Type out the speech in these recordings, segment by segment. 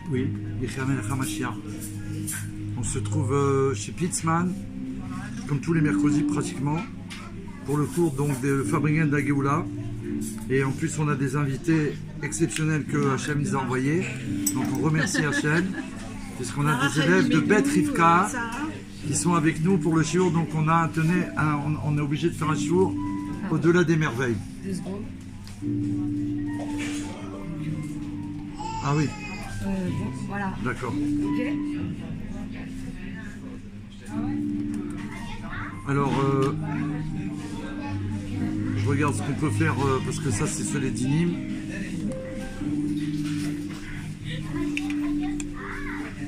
Oui, Yechamel Hamashiach. On se trouve chez Pitzman, comme tous les mercredis pratiquement, pour le cours donc de Fabringen d'Ageoula. Et en plus, on a des invités exceptionnels que Hachem nous a envoyés. Donc on remercie Hachem, puisqu'on a des élèves de Bet Rivka qui sont avec nous pour le shiur. Donc on est obligé de faire un shiur au-delà des merveilles. 2 secondes. Ah oui. Bon, voilà. D'accord. Ok. Alors, je regarde ce qu'on peut faire, parce que ça, c'est sur les dynimes.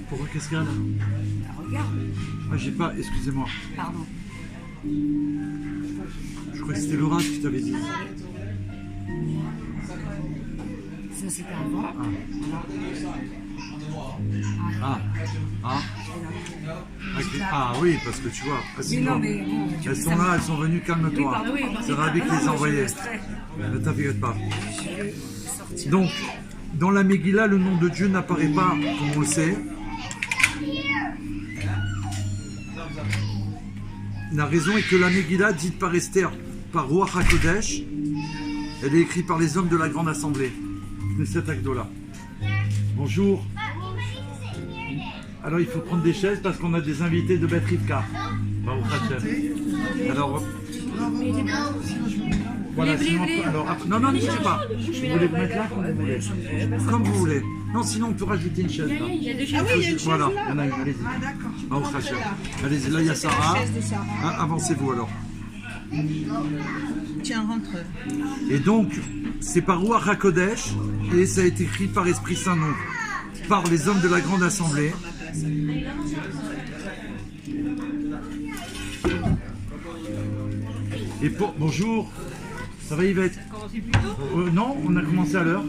Pourquoi, qu'est-ce qu'il y a là? Regarde. Ah, j'ai pas, excusez-moi. Pardon. Je crois que c'était Laura qui t'avait dit. Ça, c'était avant. Ah oui, parce que tu vois. Oui, non, mais bon, elles sont là, elles sont venues, calme-toi. Oui, c'est Rabbi qui les a envoyées. Ne t'inquiète pas. Donc, dans la Megillah, le nom de Dieu n'apparaît pas, comme on le sait. La raison est que la Megillah, dite par Esther, par Ruach HaKodesh, elle est écrite par les hommes de la Grande Assemblée. Knesset Agdola. Bonjour. Alors il faut prendre des chaises parce qu'on a des invités de Bet Rivka. Alors voilà, sinon, alors, non, ne bougez pas. Vous voulez vous mettre là comme vous voulez. Comme vous voulez. Non, sinon on peut rajouter une chaise là. Ah oui, il y a une chaise voilà, là. il y en a une, allez-y. Ah d'accord. Allez-y, là il y a Sarah. Hein, avancez-vous alors. Tiens, rentre. Et donc, c'est par Ruach HaKodesh et ça a été écrit par Esprit Saint, non, par les hommes de la Grande Assemblée. Et bonjour, ça va Yvette? Non, on a commencé à l'heure.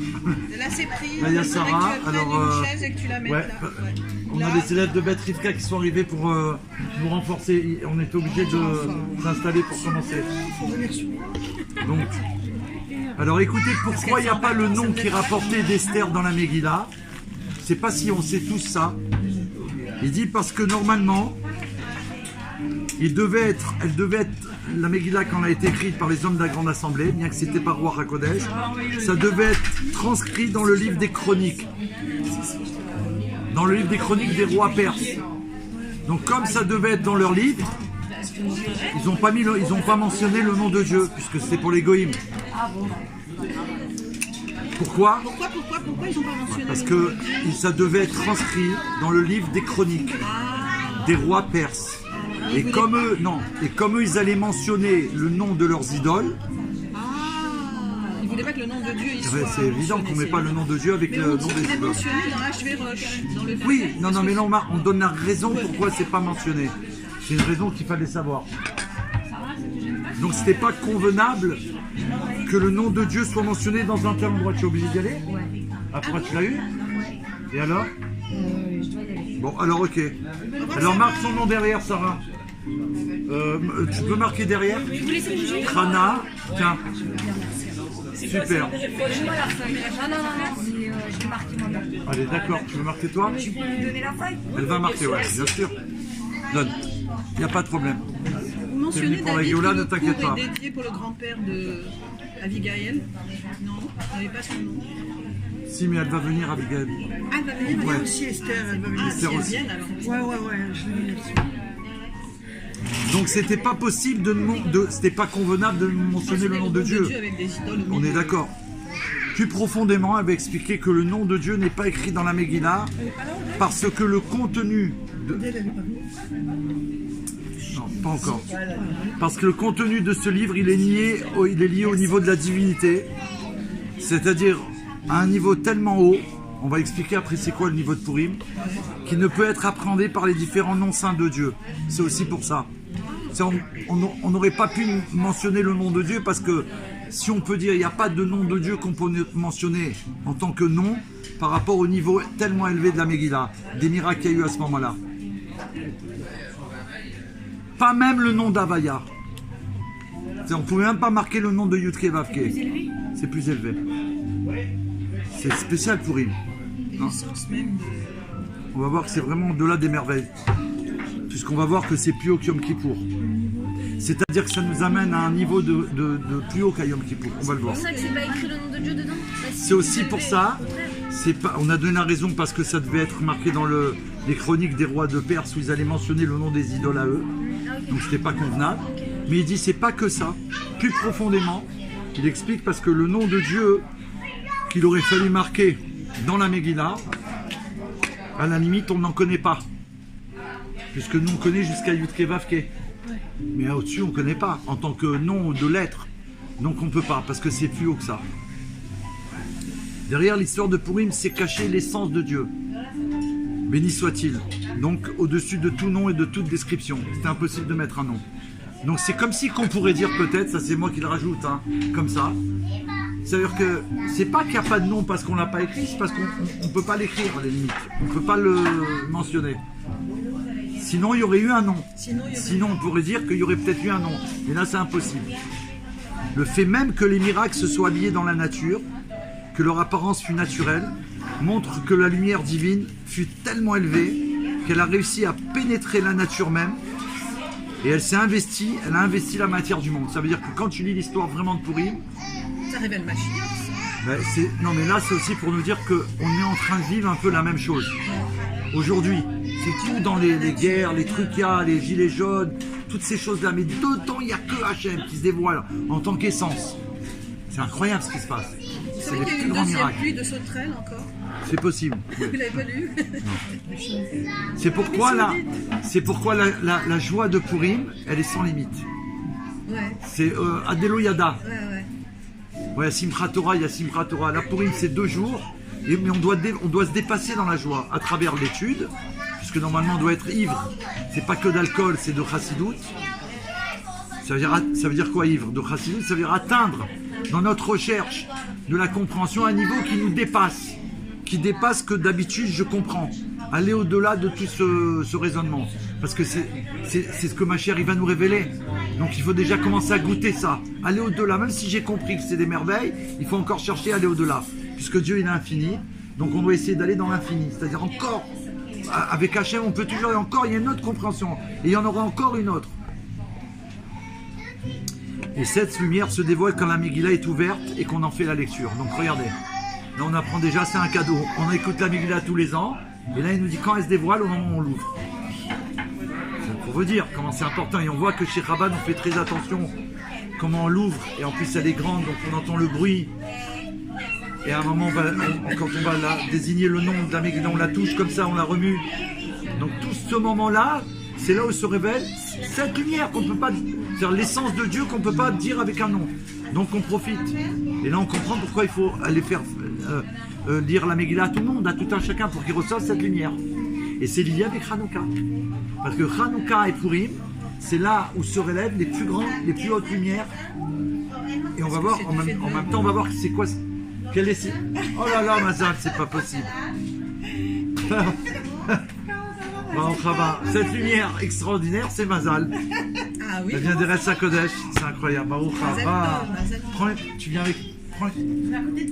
Là c'est pris. Là il y a Sarah. Alors, une chaise et que tu la mettes ouais, là. Ouais. on Là. a des élèves de Bet Rivka qui sont arrivés pour nous renforcer. On est obligé de s'installer pour commencer. Donc, alors écoutez, pourquoi il n'y a pas le nom qui est rapporté d'Esther dans la Megillah? C'est pas si on sait tous ça. Il dit parce que normalement, elle devait être la Megillah quand elle a été écrite par les hommes de la Grande Assemblée, bien que c'était par Ruach HaKodesh, ça devait être transcrit dans le livre des Chroniques, dans le livre des Chroniques des rois perses. Donc comme ça devait être dans leur livre, ils n'ont pas mentionné le nom de Dieu puisque c'est pour les goïms. Pourquoi ils n'ont pas mentionné? Parce que ça devait être transcrit dans le livre des Chroniques des rois perses. Et comme eux, ils allaient mentionner le nom de leurs idoles. Ils ne voulaient pas que le nom de Dieu y soit. C'est évident qu'on ne met pas le nom de Dieu avec le nom des C'est idoles. mentionné dans HV Roche, dans le Oui, non, mais non, on donne la raison pourquoi c'est pas mentionné. C'est une raison qu'il fallait savoir. Donc c'était pas convenable que le nom de Dieu soit mentionné dans un tel endroit. Tu es obligé d'y aller? Ah, pourquoi tu l'as eu? Et alors? Je dois y aller. Bon, alors ok. Alors marque son nom derrière, Sarah. Tu peux marquer derrière? Rana, tiens. Super. Non, je vais marquer moi-même. Allez, d'accord. Tu veux marquer toi? Tu peux lui donner la feuille? Elle va marquer, ouais, bien sûr. Donne. Il n'y a pas de problème. Vous mentionnez pour la David Géola, que ne le t'inquiète cours pas. est dédié pour le grand-père de Abigail. Non, vous n'avez pas son nom. Si, mais elle va venir, Abigail. Ah, elle va venir Ouais. aussi Esther, elle va venir. Esther Si elle aussi. vient, alors. Ouais, je l'ai vu là-dessus. Donc c'était pas possible c'était pas convenable de mentionner le nom de Dieu. Avec des idoles au On est milieu. d'accord. Plus profondément, elle va expliquer que le nom de Dieu n'est pas écrit dans la Megillah parce que le contenu de... Non, pas encore. Parce que le contenu de ce livre, il est lié au niveau de la divinité, c'est-à-dire à un niveau tellement haut, on va expliquer après c'est quoi le niveau de Purim, qui ne peut être appréhendé par les différents noms saints de Dieu. C'est aussi pour ça. On n'aurait pas pu mentionner le nom de Dieu parce que si on peut dire il n'y a pas de nom de Dieu qu'on peut mentionner en tant que nom par rapport au niveau tellement élevé de la Megillah, des miracles qu'il y a eu à ce moment-là. Pas même le nom d'Avaya. On ne pouvait même pas marquer le nom de Yudke Vavke. C'est plus élevé. C'est spécial pour Purim. Non. l'essence même de... On va voir que c'est vraiment au-delà des merveilles. Puisqu'on va voir que c'est plus haut que Yom Kippour. C'est-à-dire que ça nous amène à un niveau de plus haut qu'à Yom Kippour. On va le voir. C'est pour ça que c'est pas écrit le nom de Dieu dedans. C'est aussi pour ça. On a donné la raison parce que ça devait être marqué dans les chroniques des rois de Perse où ils allaient mentionner le nom des idoles à eux. Donc c'était pas convenable. Mais il dit c'est pas que ça. Plus profondément, il explique parce que le nom de Dieu qu'il aurait fallu marquer dans la Megillah, à la limite on n'en connaît pas. Puisque nous on connaît jusqu'à Yudke Vavke. Mais au-dessus on ne connaît pas en tant que nom de lettres. Donc on ne peut pas parce que c'est plus haut que ça. Derrière l'histoire de Purim, c'est caché l'essence de Dieu. Béni soit-il. Donc au-dessus de tout nom et de toute description. C'est impossible de mettre un nom. Donc c'est comme si qu'on pourrait dire peut-être, ça c'est moi qui le rajoute, hein, comme ça. C'est-à-dire que c'est pas qu'il n'y a pas de nom parce qu'on ne l'a pas écrit, c'est parce qu'on ne peut pas l'écrire à la limite. On ne peut pas le mentionner. Sinon il y aurait eu un nom. Sinon on pourrait dire qu'il y aurait peut-être eu un nom. Mais là c'est impossible. Le fait même que les miracles se soient habillés dans la nature, que leur apparence fut naturelle, montre que la lumière divine fut tellement élevée qu'elle a réussi à pénétrer la nature même et elle a investi la matière du monde. Ça veut dire que quand tu lis l'histoire vraiment de Purim, Ça révèle ma chie. non mais là c'est aussi pour nous dire qu'on est en train de vivre un peu la même chose. Aujourd'hui, c'est tout dans les guerres, les trucs qu'il y a, les gilets jaunes, toutes ces choses-là. Mais dedans, il n'y a que Hachem qui se dévoile en tant qu'essence. C'est incroyable ce qui se passe. Vous C'est savez les qu'il y a plus une grands deuxième miracles. pluie de sauterelles encore? C'est possible. Vous l'avez pas lu? C'est pourquoi la joie de Purim, elle est sans limite. Ouais, C'est Adelo Yada. ouais. Ouais, Simchat Torah, il y a Simchat Torah. La Purim, c'est 2 jours. Mais on doit se dépasser dans la joie à travers l'étude, puisque normalement on doit être ivre. C'est pas que d'alcool, c'est de chassidout. Ça veut dire quoi ivre? De chassidout, ça veut dire atteindre dans notre recherche de la compréhension à un niveau qui nous dépasse, qui dépasse que d'habitude je comprends. Aller au-delà de tout ce raisonnement, parce que c'est ce que ma chère il va nous révéler. Donc il faut déjà commencer à goûter ça, aller au-delà. Même si j'ai compris que c'est des merveilles, il faut encore chercher à aller au-delà, puisque Dieu il est infini. Donc on doit essayer d'aller dans l'infini, c'est-à-dire encore. Avec Hachem, on peut toujours, il y a une autre compréhension, et il y en aura encore une autre. Et cette lumière se dévoile quand la Megillah est ouverte et qu'on en fait la lecture. Donc regardez, là on apprend déjà, c'est un cadeau. On écoute la Megillah tous les ans, et là il nous dit quand elle se dévoile au moment où on l'ouvre. C'est pour vous dire comment c'est important. Et on voit que chez Rabban on fait très attention comment on l'ouvre, et en plus elle est grande, donc on entend le bruit. Et à un moment, quand on va désigner le nom de la Megillah, on la touche comme ça, on la remue. Donc tout ce moment-là, c'est là où se révèle cette lumière qu'on peut pas, c'est-à-dire l'essence de Dieu qu'on peut pas dire avec un nom. Donc on profite. Et là on comprend pourquoi il faut aller faire lire la Megillah à tout le monde, à tout un chacun, pour qu'il reçoive cette lumière. Et c'est lié avec Hanouka. Parce que Hanouka et Purim, c'est là où se relèvent les plus grandes, les plus hautes lumières. Et on va voir, en même temps, on va voir c'est quoi. Quel est... Oh là là, Mazal, c'est pas possible. Cette lumière extraordinaire, c'est Mazal. Ah oui. Elle vient des Retsa Kodesh, c'est incroyable. Baruch haba. Tu viens avec.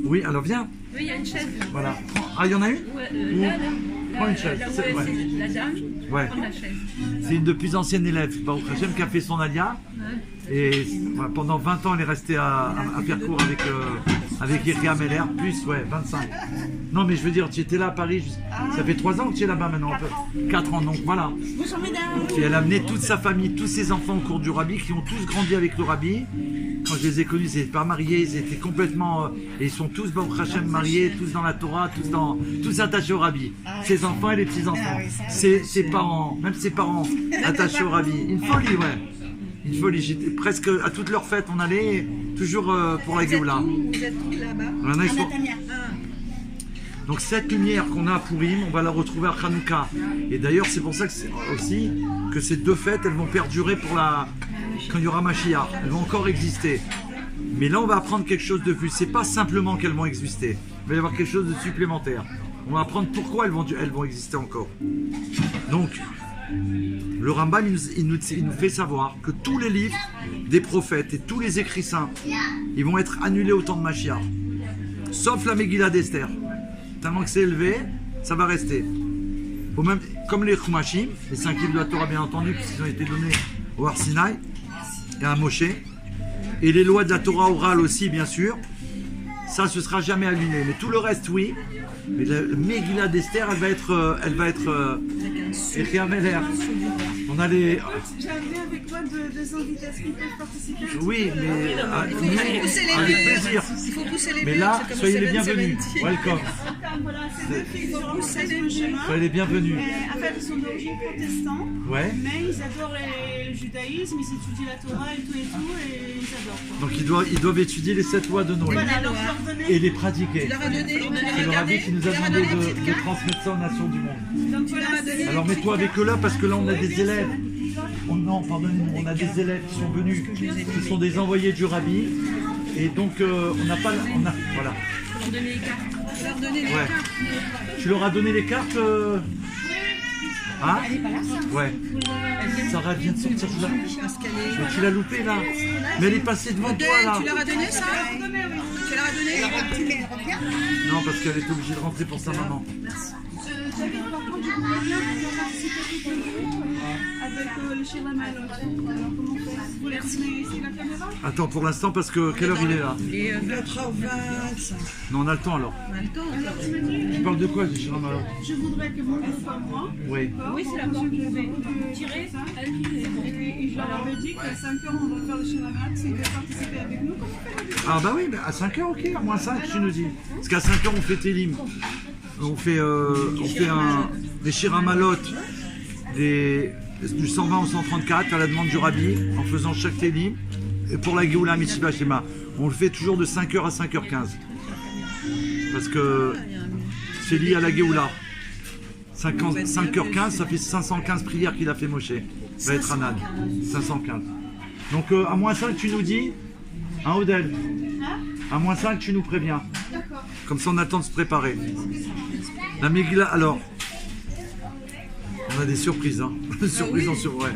Oui, alors viens. Oui, il y a une chaise. Voilà. Ah, il y en a une? Ouais, là, prends une chaise. là où Ouais. c'est la dame, Ouais. prendre la chaise. C'est une de plus anciennes élèves, Baruch Hashem, qui a fait son alia. Et voilà, pendant 20 ans, elle est restée à faire cours avec Yeria Meller, plus 25. Non, mais je veux dire, tu étais là à Paris, ça fait 3 ans que tu es là-bas maintenant, 4 ans, donc voilà. Et elle a amené toute sa famille, tous ses enfants au cours du Rabbi, qui ont tous grandi avec le Rabbi. Quand je les ai connus, ils n'étaient pas mariés, ils étaient complètement... et ils sont tous, Baruch Hashem, mariés, tous dans la Torah, tous attachés au Rabbi. Ses enfants et les petits-enfants. Ses parents, même ses parents, attachés au Rabbi. Une folie, ouais. Une folie. J'étais presque à toutes leurs fêtes, on allait toujours pour la Géoula. Vous êtes où là-bas? Il y en a qui sont- Donc cette lumière qu'on a à Purim, on va la retrouver à Hanouka. Et d'ailleurs, c'est pour ça que c'est aussi que ces 2 fêtes, elles vont perdurer quand il y aura Mashiach. Elles vont encore exister. Mais là, on va apprendre quelque chose de plus. C'est pas simplement qu'elles vont exister. Il va y avoir quelque chose de supplémentaire. On va apprendre pourquoi elles vont exister encore. Donc, le Rambam, il nous fait savoir que tous les livres des prophètes et tous les écrits saints, ils vont être annulés au temps de Mashiach. Sauf la Megillah d'Esther. Tellement que c'est élevé, ça va rester. Au même, comme les Chumashim, les 5 livres de la Torah bien entendu, puisqu'ils ont été donnés au Har Sinaï et à Moshe, et les lois de la Torah orale aussi bien sûr, ça ne sera jamais annulé. Mais tout le reste oui, mais la Megillah d'Esther elle va être écrite à Meller. On a les... J'ai amené avec moi deux invités qui peuvent participer. Oui, mais faut pousser les avec murs. plaisir. Il faut pousser les Mais murs, là, c'est comme soyez les Seven bienvenus. Seventy. Welcome. Voilà, c'est deux filles qui ont pousser les mon chemin. Soyez les bienvenus. En fait, ils sont d'origine protestante, Ouais. mais ils adorent le judaïsme, ils étudient la Torah et tout, et ils adorent. Quoi. Donc ils doivent étudier les 7 lois de Noé Voilà, donc lois. leur donner. et les pratiquer. Tu leur as donné, C'est le rabbi qui nous a demandé de cartes. transmettre ça aux nations du monde. Donc voilà, c'est- Alors mets-toi avec eux là parce que là on a des élèves. Non, pardonnez-nous, on a des élèves qui sont venus, qui sont des envoyés du rabbi. Et donc on n'a pas... voilà. Leur donner les cartes. Leur donner les Ouais. cartes. Tu leur as donné les cartes Hein? Ouais. Sarah vient de sortir de là. Parce qu'elle est... Mais tu l'as loupé là. Mais elle est passée devant toi là. Tu leur as donné ça? Tu leur as donné? Non, parce qu'elle est obligée de rentrer pour sa maman. David, par contre, je voudrais bien pouvoir participer tout le jour avec le Shira Malot. Alors, comment on fait? Vous voulez ramener ici la caméra? Attends, pour l'instant, parce que quelle heure il est là? Et 4h25. Non, on a le temps alors. On a le temps. Alors, tu me dis, Tu parles de quoi, Gérard Malot? je voudrais que mon groupe à moi. Oui. Oui, c'est la porte que je vais tirer. Et je leur avais dit qu'à 5h, on va faire le Shira Malot. S'ils veulent participer avec nous, comment on fait? Ah bah oui, mais à 5h, ok, à moins 5, tu nous dis. Parce qu'à 5h, on fait Télim. On fait des Shiramalot, du 120 au 134 à la demande du Rabbi, en faisant chaque Télim. Et pour la Géoula Mitzvah Shema, on le fait toujours de 5h à 5h15. Parce que c'est lié à la Géoula. 5h15, ça fait 515 prières qu'il a fait Moshe. Va être Hanan. 515. Donc à moins 5, tu nous dis, hein Odel? À moins 5, tu nous préviens. Comme ça, on attend de se préparer. La Megillah, alors, on a des surprises, hein. Surprises en surprise.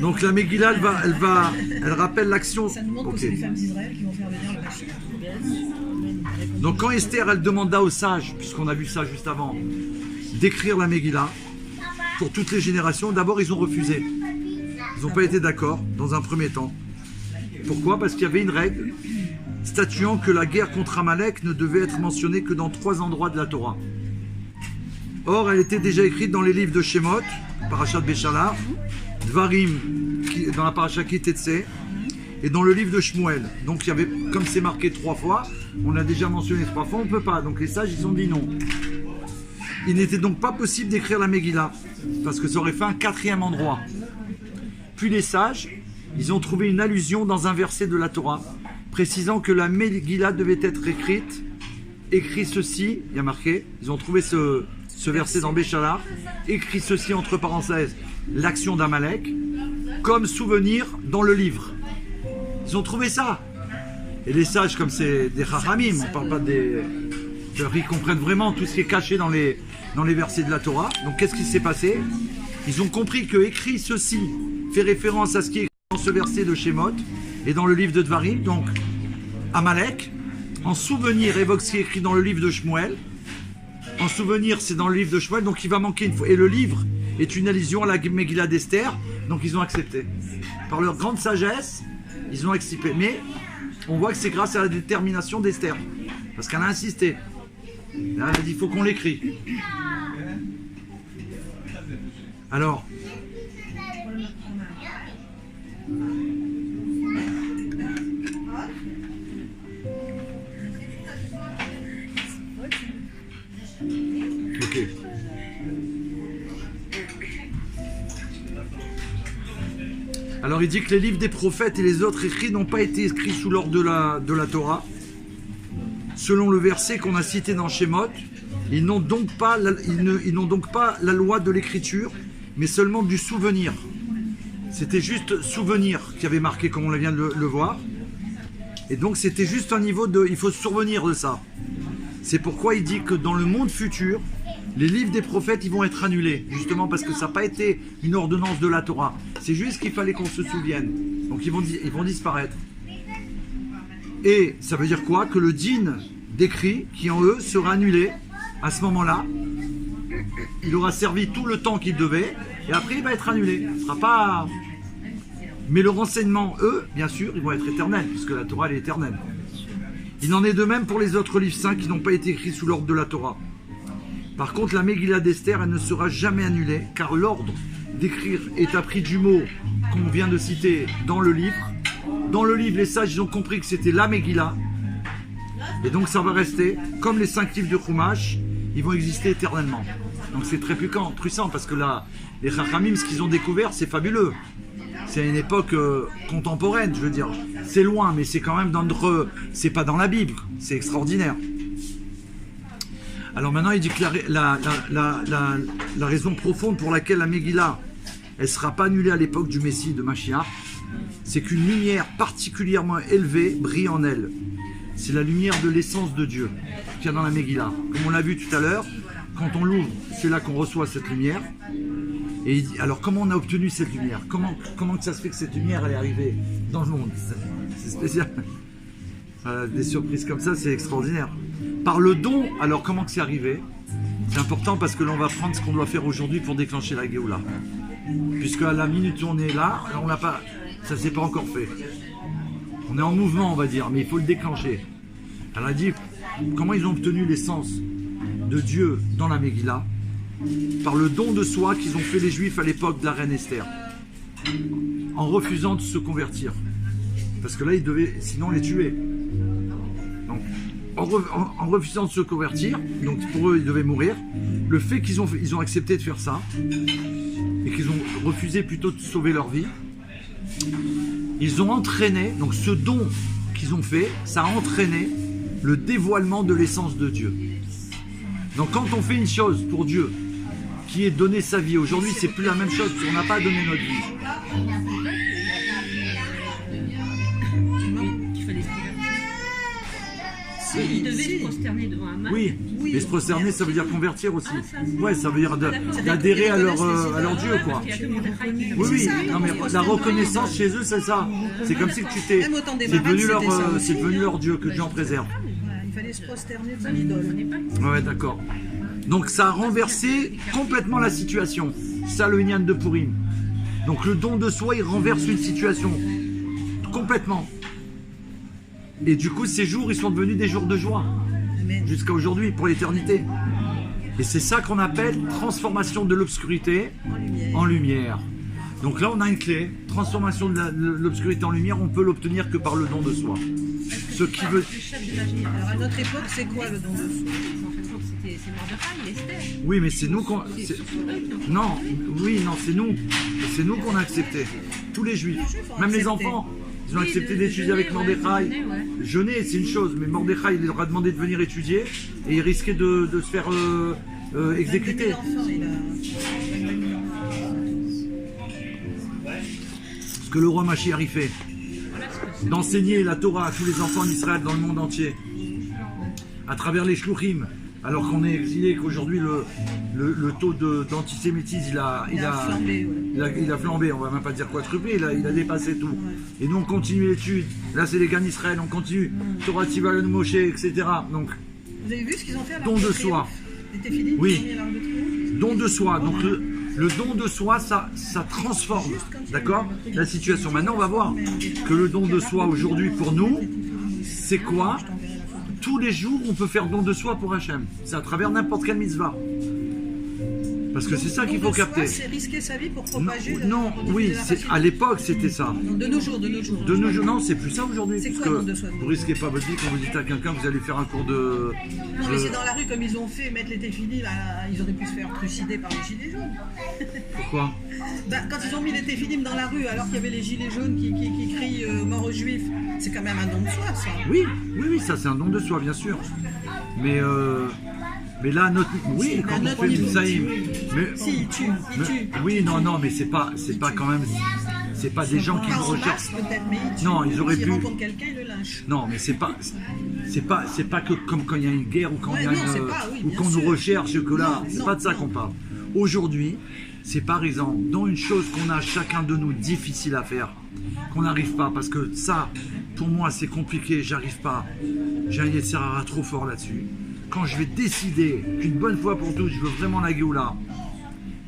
Donc la Megillah, elle rappelle l'action. Ça nous montre que Ok. c'est les femmes d'Israël qui vont faire venir le Mashiach. Donc quand Esther, elle demanda aux sages, puisqu'on a vu ça juste avant, d'écrire la Megillah pour toutes les générations, d'abord ils ont refusé. Ils n'ont pas été d'accord dans un premier temps. Pourquoi? Parce qu'il y avait une règle statuant que la guerre contre Amalek ne devait être mentionnée que dans 3 endroits de la Torah. Or, elle était déjà écrite dans les livres de Shemot, Parashat Béchalar, Dvarim, dans la Parashat Kitetse, et dans le livre de Shmuel. Donc, il y avait, comme c'est marqué 3 fois, on l'a déjà mentionné 3 fois, on ne peut pas. Donc, les sages, ils ont dit non. Il n'était donc pas possible d'écrire la Megillah, parce que ça aurait fait un 4e endroit. Puis les sages, ils ont trouvé une allusion dans un verset de la Torah, précisant que la Megillah devait être écrit ceci, il y a marqué, ils ont trouvé ce verset dans Béchalar, écrit ceci entre parenthèses, l'action d'Amalek, comme souvenir dans le livre. Ils ont trouvé ça. Et les sages, comme c'est des Chachamim, on ne parle pas des... Ils comprennent vraiment tout ce qui est caché dans les versets de la Torah. Donc qu'est-ce qui s'est passé? Ils ont compris que écrit ceci fait référence à ce qui est écrit dans ce verset de Shemot et dans le livre de Dvarim, donc Amalek. En souvenir évoque ce qui est écrit dans le livre de Shmuel. En souvenir, c'est dans le livre de Shmuel, donc il va manquer une fois. Et le livre est une allusion à la Megillah d'Esther, donc ils ont accepté. Par leur grande sagesse, ils ont accepté. Mais on voit que c'est grâce à la détermination d'Esther, parce qu'elle a insisté. Là, elle a dit, il faut qu'on l'écrit. Alors, ok. Alors il dit que les livres des prophètes et les autres écrits n'ont pas été écrits sous l'ordre de la Torah. Selon le verset qu'on a cité dans Shemot, ils n'ont donc pas la loi de l'écriture, mais seulement du souvenir. C'était juste souvenir qui avait marqué, comme on vient de le voir. Et donc c'était juste un niveau de... Il faut se souvenir de ça. C'est pourquoi il dit que dans le monde futur, les livres des prophètes ils vont être annulés, justement parce que ça n'a pas été une ordonnance de la Torah. C'est juste qu'il fallait qu'on se souvienne. Donc ils vont disparaître. Et ça veut dire quoi? Que le din d'écrit qui en eux sera annulé à ce moment-là. il aura servi tout le temps qu'il devait, et après il va être annulé. Ce sera pas... Mais le renseignement, eux, bien sûr, ils vont être éternels, puisque la Torah elle est éternelle. Il en est de même pour les autres livres saints qui n'ont pas été écrits sous l'ordre de la Torah. Par contre, la Megillah d'Esther, elle ne sera jamais annulée, car l'ordre d'écrire est appris du mot qu'on vient de citer dans le livre. Dans le livre, les sages ils ont compris que c'était la Megillah, et donc ça va rester, comme les 5 livres de Chumash, ils vont exister éternellement. Donc c'est très puissant, parce que là, les Chachamim, ce qu'ils ont découvert, c'est fabuleux. C'est une époque contemporaine, je veux dire. C'est loin, mais c'est quand même dans notre... C'est pas dans la Bible, c'est extraordinaire. Alors maintenant, il dit que la raison profonde pour laquelle la Megillah, elle ne sera pas annulée à l'époque du Messie, de Mashiach, c'est qu'une lumière particulièrement élevée brille en elle. C'est la lumière de l'essence de Dieu qu'il y a dans la Megillah. Comme on l'a vu tout à l'heure, quand on l'ouvre, c'est là qu'on reçoit cette lumière. Et il dit, alors comment on a obtenu cette lumière? Comment que ça se fait que cette lumière elle est arrivée dans le monde? C'est spécial. Des surprises comme ça, c'est extraordinaire. Par le don, alors comment que c'est arrivé? C'est important parce que là on va prendre ce qu'on doit faire aujourd'hui pour déclencher la Géoula. Puisque à la minute où on est là, on l'a pas, ça s'est pas encore fait. On est en mouvement, on va dire, mais il faut le déclencher. Alors il dit, comment ils ont obtenu l'essence de Dieu dans la Megillah? Par le don de soi qu'ils ont fait les Juifs à l'époque de la reine Esther, en refusant de se convertir, parce que là ils devaient sinon les tuer. Donc, en refusant de se convertir, donc pour eux ils devaient mourir. Le fait qu'ils ont accepté de faire ça et qu'ils ont refusé plutôt de sauver leur vie, ils ont entraîné, donc ce don qu'ils ont fait, ça a entraîné le dévoilement de l'essence de Dieu. Donc quand on fait une chose pour Dieu, qui est donner sa vie, aujourd'hui c'est plus la même chose, on n'a pas donné notre vie. Il fallait se convertir. Il devait se prosterner devant un mâle. Oui, mais se prosterner ça veut dire convertir aussi. Ouais, ça veut dire d'adhérer à leur Dieu, quoi. Oui, non mais la reconnaissance chez eux c'est ça. C'est comme si tu t'es... C'est devenu leur Dieu, que Dieu en préserve. Il fallait se prosterner devant l'idole. Ouais, d'accord. Donc ça a renversé complètement la situation. Ça le Inyan de Purim. Donc le don de soi, il renverse une situation. Complètement. Et du coup, ces jours, ils sont devenus des jours de joie. Jusqu'à aujourd'hui, pour l'éternité. Et c'est ça qu'on appelle transformation de l'obscurité en lumière. Donc là, on a une clé. Transformation de l'obscurité en lumière, on peut l'obtenir que par le don de soi. Ce qui veut... Alors à notre époque, c'est quoi le don de soi? C'est Mordechai, Esther. Oui, mais c'est nous qu'on... Non, oui, non, c'est nous. C'est nous qu'on a accepté. Tous les Juifs. Même les enfants. Ils ont accepté d'étudier avec Mordechai. Jeûner, c'est une chose, mais Mordechai, il leur a demandé de venir étudier et il risquait de se faire exécuter. Ce que le roi Mashiach fait, d'enseigner la Torah à tous les enfants d'Israël dans le monde entier, à travers les shluchim, alors qu'on est exilé, qu'aujourd'hui le taux d'antisémitisme il a flambé, on va même pas dire quadruplé, il a dépassé tout. Et nous on continue l'étude, là c'est les gars d'Israël, on continue, Torah Tiva Moshe, etc. Donc, vous avez vu ce qu'ils ont fait à don de soi. Oui, don de soi. Donc le don de soi, ça transforme, d'accord, la situation. Maintenant on va voir que le don de soi aujourd'hui pour nous, c'est quoi? Tous les jours, on peut faire don de soi pour Hachem. C'est à travers n'importe quelle mitzvah. Parce que c'est ça qu'il faut capter. C'est risquer sa vie pour propager. Non, oui, à l'époque c'était ça. De nos jours. De nos jours, non, c'est plus ça aujourd'hui. C'est quoi don de soi? Vous risquez pas votre vie quand vous dites à quelqu'un que vous allez faire un cours de... Non, mais c'est dans la rue comme ils ont fait, mettre les téfilis, ils auraient pu se faire trucider par les gilets jaunes. Pourquoi? Quand ils ont mis les téfilim dans la rue, alors qu'il y avait les gilets jaunes qui crient mort aux juifs, c'est quand même un don de soi, ça. Oui, ça c'est un don de soi, bien sûr. Mais là, oui, quand on fait du saïm. Si, il tue. Oui, non, mais c'est pas quand même... C'est pas des gens qui nous recherchent. Non, ils auraient pu... S'ils rencontrent quelqu'un, ils le lynchent. Non, mais c'est pas que comme quand il y a une guerre ou quand il y a ou qu'on nous recherche que là, c'est pas de ça qu'on parle. Aujourd'hui, c'est par exemple dans une chose qu'on a chacun de nous difficile à faire, qu'on n'arrive pas, parce que ça, pour moi, c'est compliqué, j'arrive pas. J'ai un Yetzirah trop fort là-dessus. quand je vais décider qu'une bonne fois pour toutes, je veux vraiment la Géoula,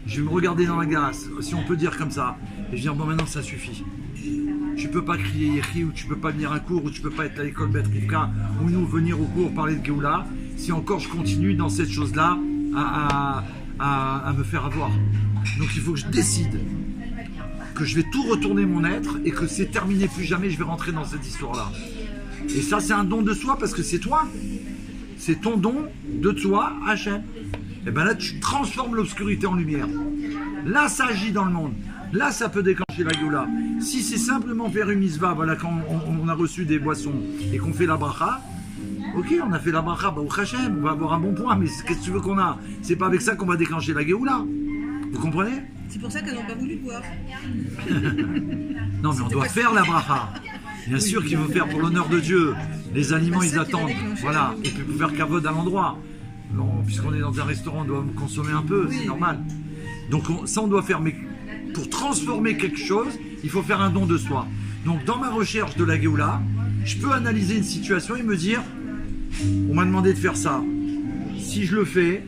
je vais me regarder dans la glace, si on peut dire comme ça, et je vais dire bon maintenant ça suffit. Tu peux pas crier Yehi, ou tu peux pas venir à un cours, ou tu peux pas être à l'école Beth Rivka, ou nous venir au cours parler de Géoula, si encore je continue dans cette chose-là à me faire avoir. Donc il faut que je décide que je vais tout retourner mon être et que c'est terminé, plus jamais je vais rentrer dans cette histoire-là. Et ça c'est un don de soi parce que c'est toi. C'est ton don de toi, Hachem. Et bien là tu transformes l'obscurité en lumière. Là ça agit dans le monde. Là ça peut déclencher la Géoula. Si c'est simplement faire une misva, voilà, quand on a reçu des boissons et qu'on fait la bracha, ok, on a fait la bracha, bah, au Hachem, on va avoir un bon point, mais qu'est-ce que tu veux qu'on a? C'est pas avec ça qu'on va déclencher la Géoula. Vous comprenez? C'est pour ça qu'elles n'ont pas voulu boire. Non, mais on doit faire la bracha. Bien sûr qu'il faut faire pour l'honneur de Dieu. Les aliments, ils attendent. Voilà. Et puis pour faire kavod à l'endroit. Non, puisqu'on est dans un restaurant, on doit consommer un peu, c'est normal. Donc ça, on doit faire. Mais pour transformer quelque chose, il faut faire un don de soi. Donc dans ma recherche de la Géoula, je peux analyser une situation et me dire, on m'a demandé de faire ça. Si je le fais,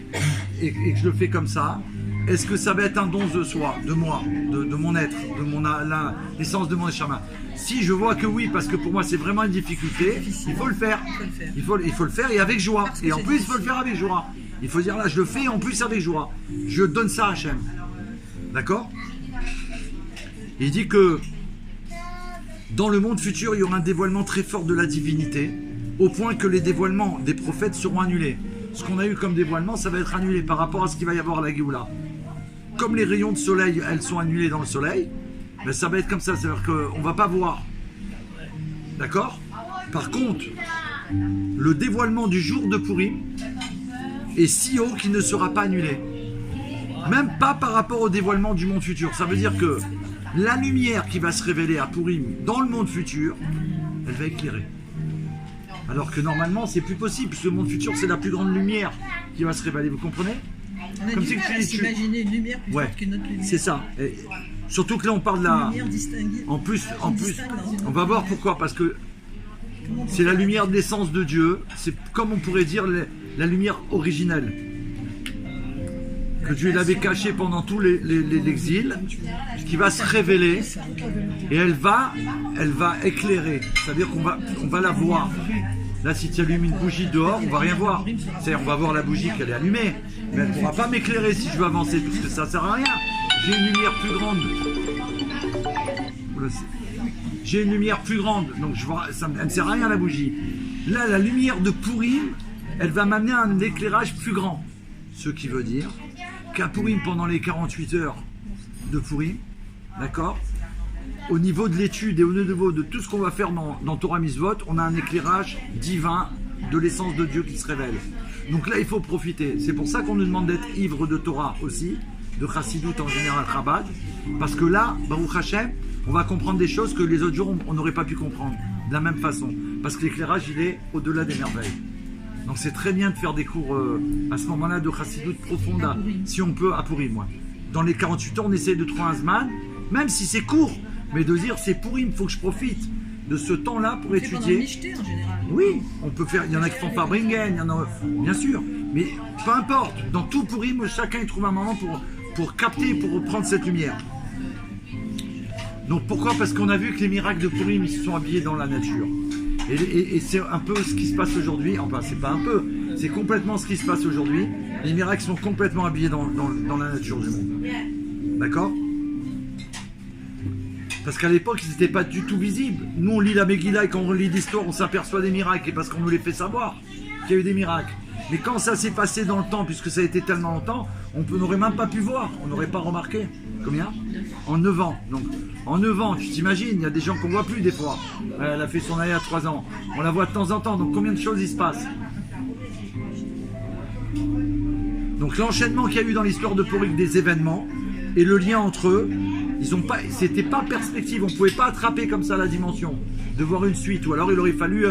et que je le fais comme ça, est-ce que ça va être un don de soi, de moi, de mon être, de l'essence de mon Neshama? Si je vois que oui, parce que pour moi c'est vraiment une difficulté, il faut le faire. Il faut le faire et avec joie. Et en plus il faut le faire avec joie. Il faut dire là je le fais et en plus avec joie. Je donne ça à Hachem. D'accord? Il dit que dans le monde futur il y aura un dévoilement très fort de la divinité, au point que les dévoilements des prophètes seront annulés. Ce qu'on a eu comme dévoilement, ça va être annulé par rapport à ce qu'il va y avoir à la Géoula. Comme les rayons de soleil, elles sont annulées dans le soleil, ben ça va être comme ça, c'est-à-dire qu'on ne va pas voir. D'accord? Par contre, le dévoilement du jour de Purim est si haut qu'il ne sera pas annulé. Même pas par rapport au dévoilement du monde futur. Ça veut dire que la lumière qui va se révéler à Purim dans le monde futur, elle va éclairer. Alors que normalement, c'est plus possible, puisque le monde futur, c'est la plus grande lumière qui va se révéler. Vous comprenez? On a comme du mal à s'imaginer une lumière plus forte qu'une autre lumière. C'est ça. Et surtout que là, on parle de la... En plus, on va voir pourquoi. Parce que c'est la lumière de l'essence de Dieu. C'est comme on pourrait dire la lumière originelle. Que Dieu l'avait cachée pendant tout l'exil, qui va se révéler. Et elle va éclairer. C'est-à-dire qu'on va la voir. Là, si tu allumes une bougie dehors, on va rien voir. C'est-à-dire, on va voir la bougie qu'elle est allumée, mais elle ne pourra pas m'éclairer si je veux avancer, parce que ça ne sert à rien. J'ai une lumière plus grande. J'ai une lumière plus grande, donc elle ne sert à rien la bougie. Là, la lumière de Purim, elle va m'amener à un éclairage plus grand. Ce qui veut dire qu'à Purim, pendant les 48 heures de Purim, d'accord, au niveau de l'étude et au niveau de tout ce qu'on va faire dans Torah Mitzvot, on a un éclairage divin de l'essence de Dieu qui se révèle. Donc là, il faut profiter. C'est pour ça qu'on nous demande d'être ivre de Torah aussi, de Chassidut en général, Chabad, parce que là, Baruch Hashem, on va comprendre des choses que les autres jours, on n'aurait pas pu comprendre de la même façon, parce que l'éclairage, il est au-delà des merveilles. Donc c'est très bien de faire des cours à ce moment-là de Chassidut profonda, si on peut, à Purim. Moi. Dans les 48 heures, on essaye de trouver un Zman, même si c'est court, mais de dire c'est Purim, il faut que je profite de ce temps-là pour étudier. Michté, en général. Oui, on peut faire, il y en a qui font Farbringen, il y en a, bien sûr, mais peu importe, dans tout Purim, chacun il trouve un moment pour capter, pour reprendre cette lumière. Donc pourquoi? Parce qu'on a vu que les miracles de Purim, ils se sont habillés dans la nature. Et c'est un peu ce qui se passe aujourd'hui, enfin c'est pas un peu, c'est complètement ce qui se passe aujourd'hui. Les miracles sont complètement habillés dans la nature du monde. D'accord? Parce qu'à l'époque, ils n'étaient pas du tout visibles. Nous, on lit la Megillah et quand on lit l'histoire, on s'aperçoit des miracles. Et parce qu'on nous les fait savoir qu'il y a eu des miracles. Mais quand ça s'est passé dans le temps, puisque ça a été tellement longtemps, on n'aurait même pas pu voir. On n'aurait pas remarqué. Combien? En 9 ans. Donc, en 9 ans, tu t'imagines, il y a des gens qu'on ne voit plus des fois. Elle a fait son année à 3 ans. On la voit de temps en temps. Donc, combien de choses il se passe? Donc, l'enchaînement qu'il y a eu dans l'histoire de Purim des événements et le lien entre eux, c'était pas perspective, on pouvait pas attraper comme ça la dimension, de voir une suite, ou alors il aurait fallu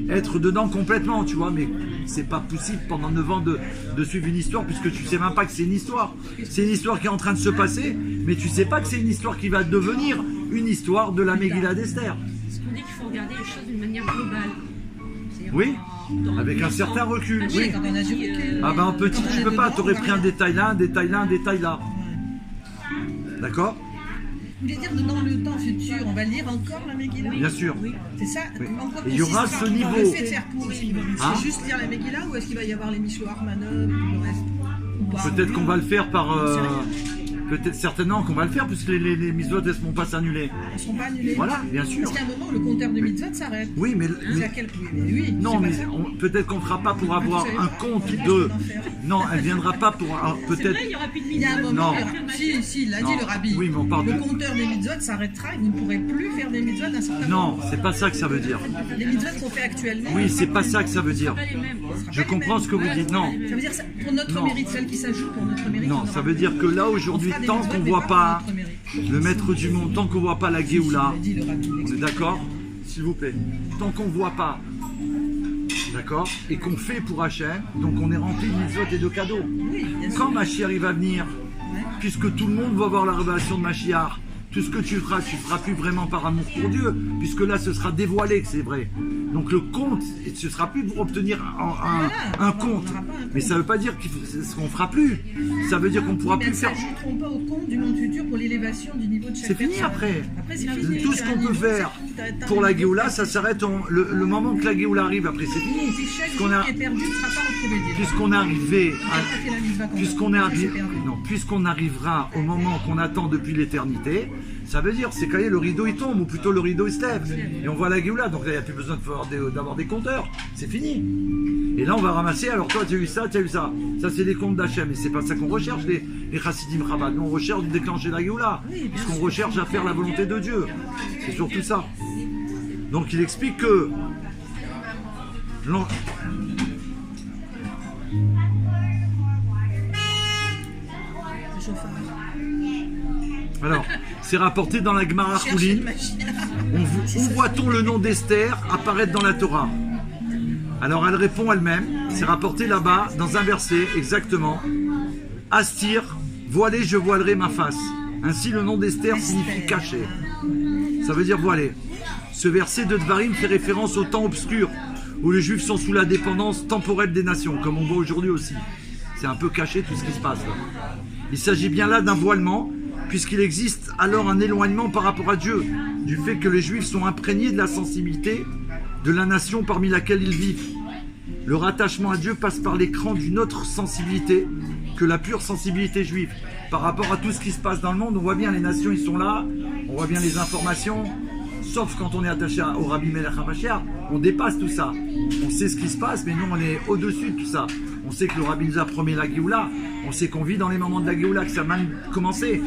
être dedans complètement, tu vois, mais c'est pas possible pendant 9 ans de suivre une histoire, puisque tu sais même pas que c'est une histoire. C'est une histoire qui est en train de se passer, mais tu sais pas que c'est une histoire qui va devenir une histoire de la Megillah d'Esther. Parce qu'on dit qu'il faut regarder les choses d'une manière globale. Oui. Avec un certain recul, Oui, oui. quand on a du recul. Ah ben en petit, Quand tu on peux est pas, dedans, t'aurais pris un voilà. détail là, un détail là, un détail là. D'accord? Vous voulez dire que dans le temps futur, on va lire encore la Megillah? Bien sûr. C'est ça? Oui. En quoi Et il y aura consiste ce niveau. Le fait de faire Pourim, Hein? c'est juste lire la Megillah ou est-ce qu'il va y avoir les Mishloach Manot et le reste? Ou pas? Peut-être qu'on va le faire par... peut-être certainement qu'on va le faire puisque les mitzvot elles ne vont pas s'annuler. Elles ne seront pas annulées. Voilà, bien sûr. Parce qu'à un moment, le compteur de mitzvot s'arrête. Oui, mais... C'est à quel point? Oui, Non, c'est mais pas ça. peut-être qu'on ne fera pas pour avoir savez un pas. compte Regarde de... ton enfer. Non, elle viendra pas pour... C'est Peut-être... vrai, il n'y aura plus de Il y a un mitzvot. moment, Non. si, il l'a dit Non. le rabbi. Oui, mais on parle le de- compteur des mitzvot s'arrêtera et vous ne pourrez plus faire des mitzvot d'un certain moment. Non, c'est pas ça que ça veut dire. Les mitzvot qu'on fait actuellement. Oui, c'est pas ça que ça veut dire. Pas les mêmes. Je comprends ce que vous dites. Non, Ça veut dire ça, pour notre Non. mérite, celle qui s'ajoute pour notre mérite. non, on ça aura- veut dire que là on aujourd'hui, fera des tant mitzvot, qu'on mais voit pour pas notre mérite. le maître du monde, tant qu'on voit pas la Géoula, Il l'a dit, le rabbi, on est d'accord? S'il vous plaît. Tant qu'on voit pas, d'accord? Et qu'on fait pour Hachem, donc on est rempli de mitzvot et de cadeaux. Oui, bien sûr. Quand Mashiach il va venir, puisque tout le monde va voir la révélation de Mashiach, tout ce que tu feras plus vraiment par amour pour Dieu, puisque là ce sera dévoilé que c'est vrai. Donc le compte, ce sera plus pour obtenir un compte. Mais ça ne veut pas dire ce qu'on fera plus. Ça veut dire qu'on ne pourra Mais plus elles faire. ne s'ajouteront pas au compte du monde futur pour l'élévation du niveau de chaque C'est fini personne. après. Après, c'est fini. Tout ce qu'on peut faire pour la Géoula, ça s'arrête le moment que la Géoula arrive. Après c'est fini. Si chaque Puisqu'on jour a- qui est perdu ne sera pas retrouvé. Puisqu'on est arrivé à... puisqu'on arrivera au moment qu'on attend depuis l'éternité, ça veut dire c'est quand le rideau il tombe, ou plutôt le rideau il se lève, et on voit la Géoula, donc là il n'y a plus besoin d'avoir des compteurs, c'est fini. Et là on va ramasser, alors toi tu as eu ça, ça c'est les comptes d'Hachem, et c'est pas ça qu'on recherche les Chassidim Chabad, nous on recherche de déclencher la Géoula, puisqu'on recherche à faire la volonté de Dieu, c'est surtout ça. Donc il explique que alors, c'est rapporté dans la Gemara Choulin. Où voit-on le nom d'Esther apparaître dans la Torah? Alors elle répond elle-même, c'est rapporté là-bas, dans un verset, exactement. Astir, voilé, je voilerai ma face. Ainsi le nom d'Esther signifie caché. Ça veut dire voilé. Ce verset de Dvarim fait référence au temps obscur, où les Juifs sont sous la dépendance temporelle des nations, comme on voit aujourd'hui aussi. C'est un peu caché tout ce qui se passe là. Il s'agit bien là d'un voilement, puisqu'il existe alors un éloignement par rapport à Dieu, du fait que les Juifs sont imprégnés de la sensibilité de la nation parmi laquelle ils vivent. Le rattachement à Dieu passe par l'écran d'une autre sensibilité que la pure sensibilité juive. Par rapport à tout ce qui se passe dans le monde, on voit bien les nations, ils sont là, on voit bien les informations, sauf quand on est attaché au Rabbi Melech HaMashiach, on dépasse tout ça. On sait ce qui se passe, mais nous on est au-dessus de tout ça. On sait que le Rabbi nous a promis la Géoula, on sait qu'on vit dans les moments de la Géoula, que ça a même commencé.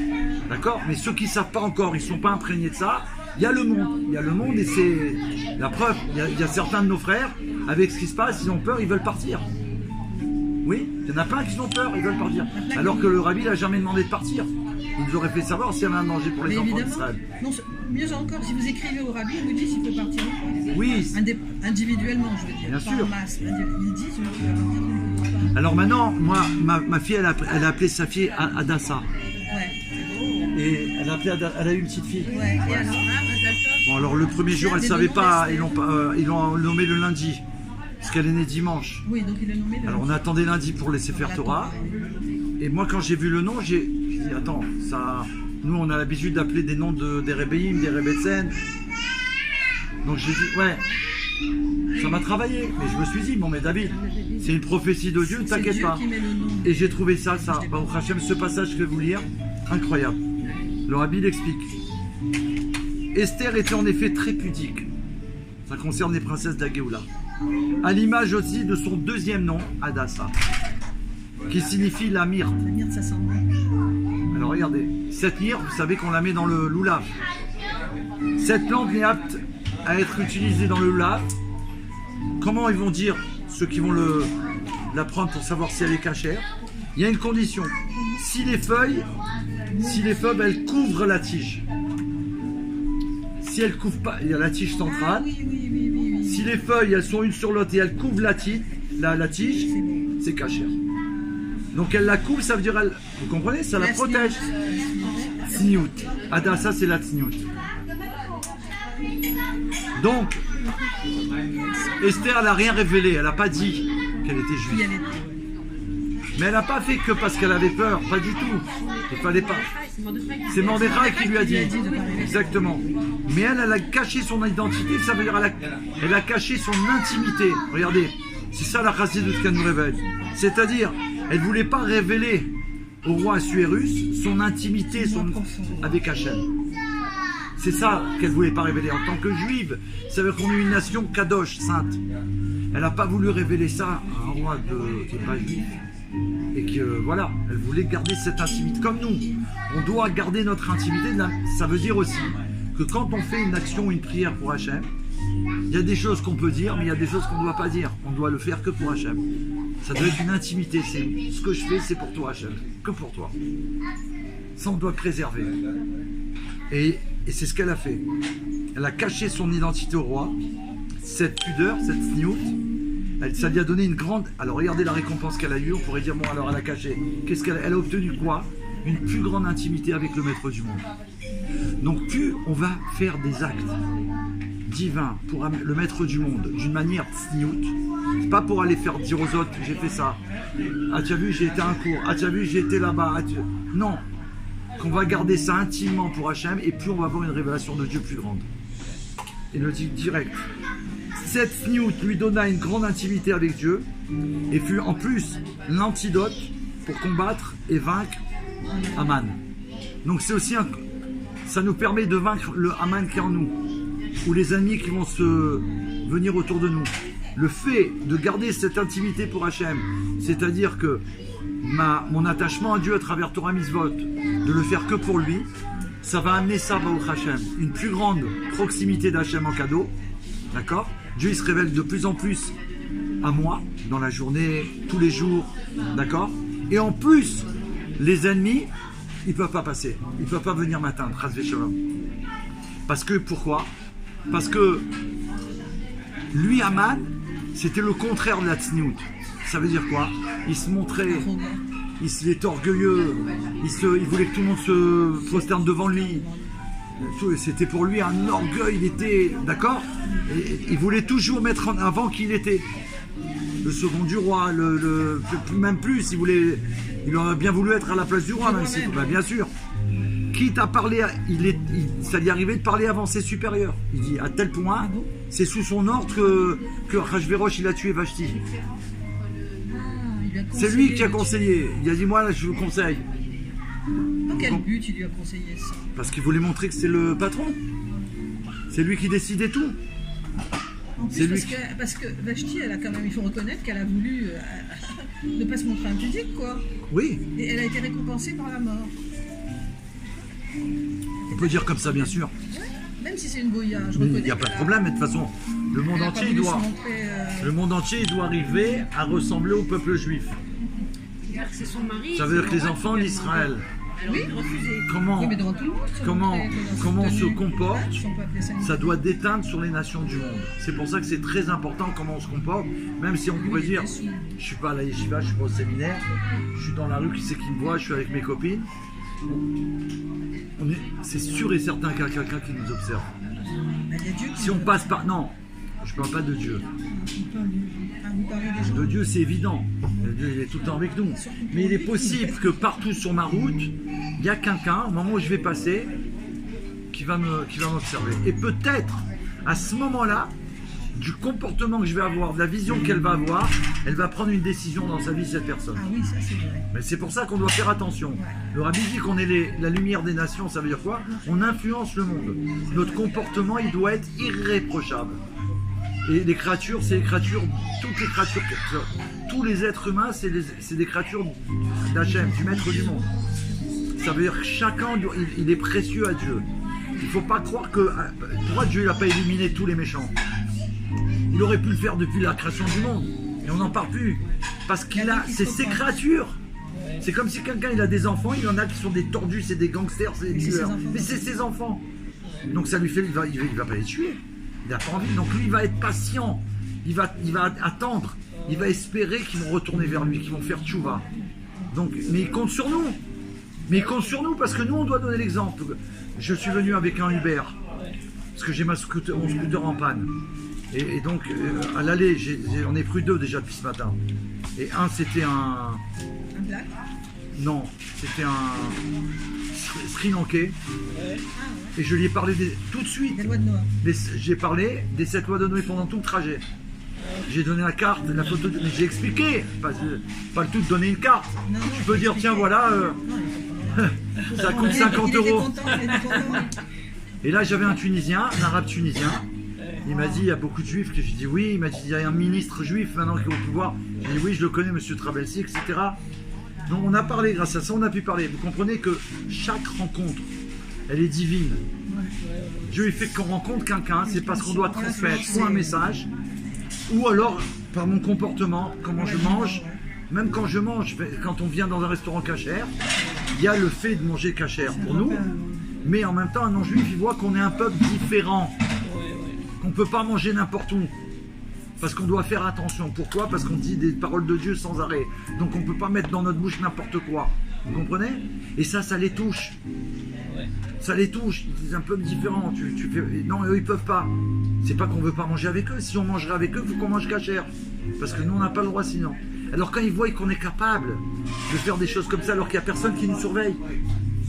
D'accord? Mais ceux qui ne savent pas encore, ils ne sont pas imprégnés de ça. Il y a le monde et c'est la preuve. Il y a certains de nos frères, avec ce qui se passe, ils ont peur, ils veulent partir. Oui, il y en a plein qui ont peur, ils veulent partir. Alors que le Rabbi n'a jamais demandé de partir. Il nous aurait fait savoir s'il y avait un danger pour les enfants d'Israël. Non, mieux encore, si vous écrivez au Rabbi, il vous dit s'il faut partir ou pas. Oui. Individuellement, je veux dire. Bien pas sûr. en masse. Il dit si vous pouvez partir ou pas. Alors maintenant, moi, ma fille, elle a appelé sa fille Adassa. Ouais. Et elle a eu une petite fille. Ouais. Et alors, Bon, alors le premier jour, elle ne savait pas, ils l'ont nommé le lundi, parce qu'elle est née dimanche. oui, donc il a nommé le... Alors on attendait lundi pour laisser faire Torah. Et moi, quand j'ai vu le nom, j'ai dit, attends, ça... Nous, on a l'habitude d'appeler des noms des Rebbeim, des Rebbetzen. Donc j'ai dit, ouais, ça m'a travaillé. Mais je me suis dit, bon, mais David, c'est une prophétie de Dieu, ne C'est t'inquiète Dieu pas. qui met le nom. Et j'ai trouvé ça, Baruch Hashem, ce passage que je vais vous lire, incroyable. Le Rabbi l'explique. Esther était en effet très pudique. Ça concerne les princesses de la Géoula. À l'image aussi de son deuxième nom, Adassa, qui signifie la myrte. La myrte, ça sent bon. Alors regardez, cette myrte, vous savez qu'on la met dans le loulav. Cette plante n'est apte à être utilisée dans le loulav. Comment ils vont dire, ceux qui vont la prendre pour savoir si elle est cachère? Il y a une condition. Si les feuilles, elles couvrent la tige. Si elles ne couvrent pas, il y a la tige centrale. Oui. Si les feuilles, elles sont une sur l'autre et elles couvrent la tige, c'est cachère. Donc elle la couvre, ça veut dire, vous comprenez, ça la protège. Tsniout. Adassa, c'est la tsniout. Donc, Esther, elle n'a rien révélé, elle n'a pas dit qu'elle était Puis juive. elle était. Mais elle n'a pas fait que parce qu'elle avait peur, pas du tout. Il fallait pas. C'est Mordechai qui lui a dit. Exactement. Mais elle a caché son identité, ça veut dire elle a caché son intimité. Regardez, c'est ça la chassidut qu'elle nous révèle. C'est-à-dire, elle ne voulait pas révéler au roi Assuérus son intimité avec Hachem. C'est ça qu'elle ne voulait pas révéler. En tant que juive, ça veut dire qu'on est une nation kadosh, sainte. Elle n'a pas voulu révéler ça à un roi qui n'est pas juif. Et que voilà, elle voulait garder cette intimité. Comme nous, on doit garder notre intimité. Ça veut dire aussi que quand on fait une action, une prière pour Hachem, il y a des choses qu'on peut dire, mais il y a des choses qu'on ne doit pas dire. On doit le faire que pour Hachem. Ça doit être une intimité. C'est ce que je fais, c'est pour toi, Hachem, que pour toi. Ça, on doit préserver. Et c'est ce qu'elle a fait. Elle a caché son identité au roi, cette pudeur, cette sniout. Ça lui a donné une grande... Alors regardez la récompense qu'elle a eue, on pourrait dire, bon alors elle a caché. Qu'est-ce qu'elle a obtenu quoi? Une plus grande intimité avec le maître du monde. Donc plus on va faire des actes divins pour le maître du monde d'une manière sniout, c'est pas pour aller faire dire aux autres, j'ai fait ça. Ah tu as vu, j'ai été à un cours. Ah tu as vu, j'ai été là-bas. Non. Qu'on va garder ça intimement pour Hachem et plus on va avoir une révélation de Dieu plus grande. Et le dit direct. Cette sniout lui donna une grande intimité avec Dieu et fut en plus l'antidote pour combattre et vaincre Haman. Donc c'est aussi ça nous permet de vaincre le Haman qui est en nous ou les ennemis qui vont se venir autour de nous. Le fait de garder cette intimité pour Hachem, c'est-à-dire que mon attachement à Dieu à travers Torah Mitzvot, de le faire que pour lui, ça va amener ça au Hachem, une plus grande proximité d'Hachem en cadeau, d'accord? Dieu il se révèle de plus en plus à moi, dans la journée, tous les jours, d'accord? Et en plus, les ennemis, ils ne peuvent pas passer, ils ne peuvent pas venir m'atteindre, Chas v'Shalom. Parce que, pourquoi? Parce que lui, Haman, c'était le contraire de la tsniout. Ça veut dire quoi? Il se montrait, il était orgueilleux, il voulait que tout le monde se prosterne devant lui. C'était pour lui un orgueil, il était, d'accord? Il voulait toujours mettre en avant qui il était. Le second du roi, même plus, il aurait bien voulu être à la place du roi, même si, bien sûr. Quitte à parler, ça lui arrivait de parler avant ses supérieurs. Il dit, à tel point, c'est sous son ordre que Achashverosh, il a tué Vashti. C'est lui qui a conseillé. Il a dit, moi, là, je vous conseille. Dans quel but il lui a conseillé ça? Parce qu'il voulait montrer que c'est le patron. C'est lui qui décidait tout. En plus, parce que Vashti, elle a quand même, il faut reconnaître qu'elle a voulu ne pas se montrer impudique, quoi. Oui. Et elle a été récompensée par la mort. On peut dire comme ça, bien sûr. Ouais, même si c'est une boya, je Mais reconnais. il n'y a pas de problème, mais de toute façon, le monde entier il doit arriver à ressembler au peuple juif. C'est-à-dire que c'est son mari. Ça veut dire que les enfants d'Israël, Alors il refusait. comment Oui, mais devant tout le monde, on se comporte, Ils sont pas appelés ça. ça doit déteindre sur les nations du monde. C'est pour ça que c'est très important comment on se comporte, même si on pourrait dire, je suis pas à la yeshiva, je suis pas au séminaire, je suis dans la rue, qui c'est qui me voit, je suis avec mes copines. C'est sûr et certain qu'il y a quelqu'un qui nous observe. Il y a Dieu qui Si on passe par... Non, je parle pas de Dieu. vous parlez des gens. De Dieu, c'est évident. Dieu, il est tout le temps avec nous. Mais il est possible que partout sur ma route, il y a quelqu'un, au moment où je vais passer, qui va m'observer. Et peut-être, à ce moment-là, du comportement que je vais avoir, de la vision qu'elle va avoir, elle va prendre une décision dans sa vie, cette personne. Ah oui, ça c'est vrai. Mais c'est pour ça qu'on doit faire attention. Le Rabbi dit qu'on est la lumière des nations, ça veut dire quoi? On influence le monde. Notre comportement, il doit être irréprochable. Et les créatures, c'est les créatures, toutes les créatures, tous les êtres humains, c'est des créatures d'Hachem, du maître du monde. Ça veut dire que chacun, il est précieux à Dieu. Il ne faut pas croire que... Pourquoi Dieu n'a pas éliminé tous les méchants? Il aurait pu le faire depuis la création du monde. Et on n'en parle plus. Parce c'est ses créatures. C'est comme si quelqu'un il a des enfants, il y en a qui sont des tordus, c'est des gangsters, c'est des tueurs. Mais c'est ses enfants. Donc ça lui fait, il va pas les tuer. Il n'a pas envie. Donc lui, il va être patient. Il va attendre. Il va espérer qu'ils vont retourner vers lui, qu'ils vont faire tchouva. Donc, mais il compte sur nous. Mais il compte sur nous parce que nous, on doit donner l'exemple. Je suis venu avec un Uber. Parce que j'ai mon scooter en panne. Et donc, à l'aller, on est pris 2 déjà depuis ce matin. Et un, c'était un... Un black. Non, c'était un Sri Lankais. Et je lui ai parlé tout de suite. Des lois de Noah. J'ai parlé des 7 lois de Noé pendant tout le trajet. J'ai donné la carte, la photo, mais j'ai expliqué. Pas le tout de donner une carte. Non, Tu peux dire, tiens, voilà, ça coûte 50 il était €. content, il était content. Et là, j'avais un Tunisien, un arabe tunisien. Il m'a dit, il y a beaucoup de juifs. J'ai dit oui. Il m'a dit, il y a un ministre juif maintenant qui est au pouvoir. J'ai dit oui, je le connais, monsieur Trabelsi, etc. Donc on a parlé, grâce à ça, on a pu parler. Vous comprenez que chaque rencontre, elle est divine. Dieu, il fait qu'on rencontre quelqu'un, c'est parce qu'on doit transmettre ou un message, ou alors par mon comportement, comment je mange. Même quand je mange, quand on vient dans un restaurant cachère, il y a le fait de manger cachère pour nous. Mais en même temps, un non-juif, il voit qu'on est un peuple différent. Qu'on ne peut pas manger n'importe où. Parce qu'on doit faire attention. Pourquoi? Parce qu'on dit des paroles de Dieu sans arrêt. Donc on ne peut pas mettre dans notre bouche n'importe quoi. Vous comprenez? Et ça les touche. Ça les touche. C'est un peuple différent. Non, eux, ils ne peuvent pas. C'est pas qu'on ne veut pas manger avec eux. Si on mangerait avec eux, il faut qu'on mange cachère. Parce que nous, on n'a pas le droit sinon. Alors quand ils voient qu'on est capable de faire des choses comme ça, alors qu'il n'y a personne qui nous surveille.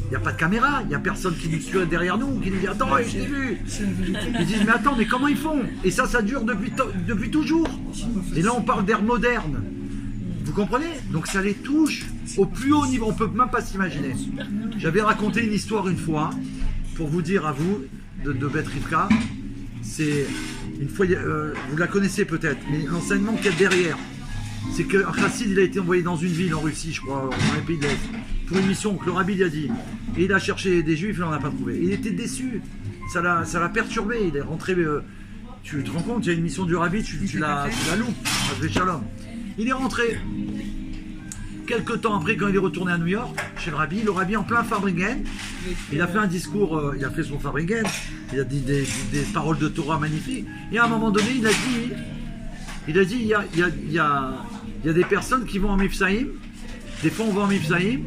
Il n'y a pas de caméra, il n'y a personne qui nous suit derrière nous, qui nous dit attends, je t'ai vu. Ils disent mais attends, mais comment ils font? Et ça dure depuis toujours. Et là on parle d'ère moderne. Vous comprenez? Donc ça les touche au plus haut niveau, on ne peut même pas s'imaginer. J'avais raconté une histoire une fois, pour vous dire à vous, de Beth Rivka. C'est une fois, vous la connaissez peut-être, mais l'enseignement qu'il y a derrière, c'est qu'un chassid il a été envoyé dans une ville en Russie, je crois, dans les pays de l'Est, pour une mission que le rabbi lui a dit. Et il a cherché des juifs, il n'en a pas trouvé. Il était déçu, ça l'a perturbé, il est rentré, tu te rends compte, il y a une mission du rabbi, tu la loupes, Shalom. Il est rentré. Quelques temps après, quand il est retourné à New York, chez le rabbi en plein Farbringen, il a fait un discours, il a fait son Farbringen, il a dit des paroles de Torah magnifiques, et à un moment donné, il a dit, il y a des personnes qui vont en Mifsaïm, des fois on va en Mifsaïm,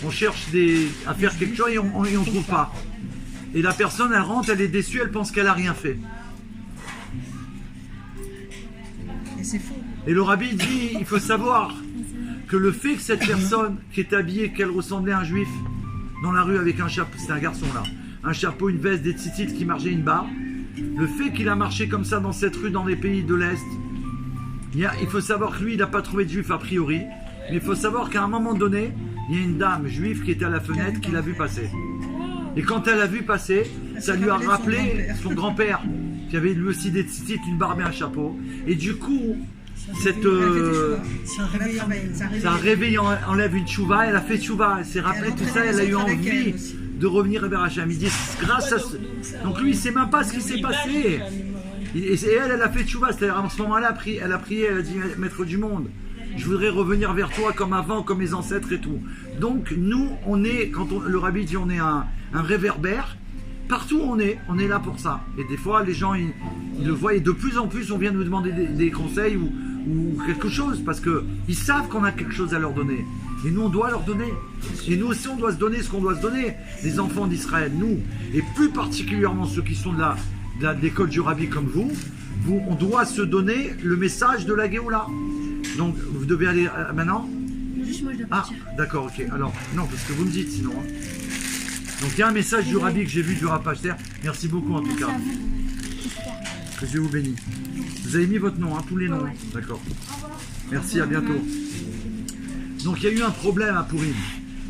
on cherche à faire quelque chose et on ne trouve pas. Et la personne, elle rentre, elle est déçue, elle pense qu'elle n'a rien fait. Et c'est faux. Et le rabbi dit, il faut savoir que le fait que cette personne qui est habillée, qu'elle ressemblait à un juif, dans la rue avec un chapeau, c'est un garçon là, un chapeau, une veste, des tzitzit qui marchaient une barre, le fait qu'il a marché comme ça dans cette rue dans les pays de l'Est, il faut savoir que lui, il n'a pas trouvé de juif a priori, mais il faut savoir qu'à un moment donné, il y a une dame juive qui était à la fenêtre qui l'a vu passer. Et quand elle l'a vu passer, ça lui a rappelé son grand-père, qui avait lui aussi des tzitzit, une barbe et un chapeau. Et du coup, ça réveille, enlève une tchouva, elle a fait tchouva, elle s'est rappelé tout ça, elle a eu envie de revenir vers Hachem. Il dit, grâce à ce... Donc lui, il ne sait même pas ce qui s'est passé. Et elle a fait tchouva, c'est-à-dire en ce moment-là, elle a prié, elle a dit, maître du monde, je voudrais revenir vers toi comme avant, comme mes ancêtres et tout. Donc nous, on est, quand le rabbi dit on est un réverbère, partout on est là pour ça. Et des fois, les gens, ils le voient, et de plus en plus, on vient nous demander des conseils ou quelque chose, parce qu'ils savent qu'on a quelque chose à leur donner. Et nous, on doit leur donner. Et nous aussi, on doit se donner ce qu'on doit se donner. Les enfants d'Israël, nous, et plus particulièrement ceux qui sont de l'école du rabbi comme vous, on doit se donner le message de la Géoula. Donc, vous devez aller maintenant? Juste moi, je dois partir. Ah, d'accord, ok. Alors, non, parce que vous me dites sinon. Hein. Donc, il y a un message du rabbi que j'ai vu du Rapachter. Merci beaucoup en tout cas. Que Dieu vous bénisse. Vous avez mis votre nom, hein, tous les noms. D'accord. Merci, à bientôt. Donc, il y a eu un problème à Purim.